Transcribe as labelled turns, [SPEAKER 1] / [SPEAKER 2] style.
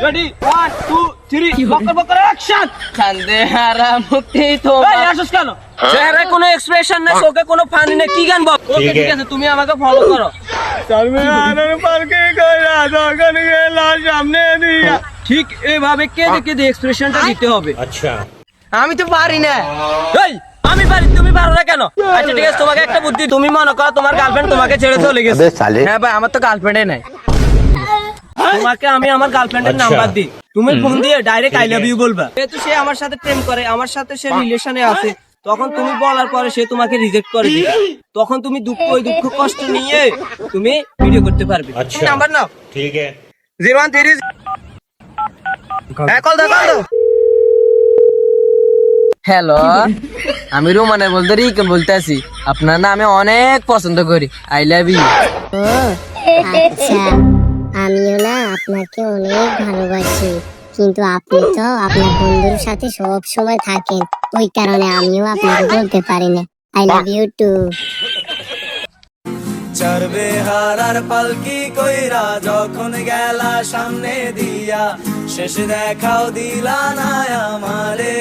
[SPEAKER 1] Ready 1 2 3 Bakr Bakr action.
[SPEAKER 2] কান্দে হারা মুক্তি তো
[SPEAKER 1] এই আসুস কেন?
[SPEAKER 2] চেহারায় কোনো এক্সপ্রেশন নাই, চোখে কোনো ফানি নেই, কি গান বল? ওকে ঠিক আছে, তুমি আমাকে ফলো করো।
[SPEAKER 1] চারমিনারের পার্কে কইরা যখন গেলা সামনে দিয়া। ঠিক এইভাবে কেঁদে কেঁদে এক্সপ্রেশনটা দিতে হবে।
[SPEAKER 2] আমি তো পারি না। এই আমি পারি, তুমি পারো না কেন? আচ্ছা ঠিক আছে, তোমাকে একটা বুদ্ধি, তুমি মনে করো তোমার গার্লফ্রেন্ড তোমাকে ছেড়ে চলে গেছে। হ্যাঁ ভাই, আমার তো গার্লফ্রেন্ডই নাই। তোমাকে আমি আমার গার্লফ্রেন্ডের নাম্বার দিই, তুমি ফোন দিয়ে ডাইরেক্ট আই লাভ ইউ বলবা। যেহেতু সে আমার সাথে প্রেম করে, আমার সাথে সে রিলেশনে আছে, তখন তুমি বলার পরে সে তোমাকে রিজেক্ট করে দিবে, তখন তুমি ওই দুঃখ কষ্ট নিয়ে তুমি ভিডিও করতে পারবে। নাম্বার নাও।
[SPEAKER 3] ठीक है
[SPEAKER 2] 0130। হ্যাঁ, কল দাও কল দাও। হ্যালো, আমি রোমানে বলতে রিকে বলতেছি। আপনার না আমি অনেক পছন্দ করি, আই লাভ ইউ।
[SPEAKER 4] ও আচ্ছা, আমিও না আপনাকে অনেক ভালোবাসি, কিন্তু আপনি তো আপনার বন্ধুর সাথে সব সময় থাকেন, ওই কারণে আমিও আপনাকে বলতে পারি না আই লাভ ইউ টু।
[SPEAKER 5] চড়বে হারার পালকি কইরা যখন গেলা সামনে দিয়া, শেষ দেখাও দিলা না আমারে।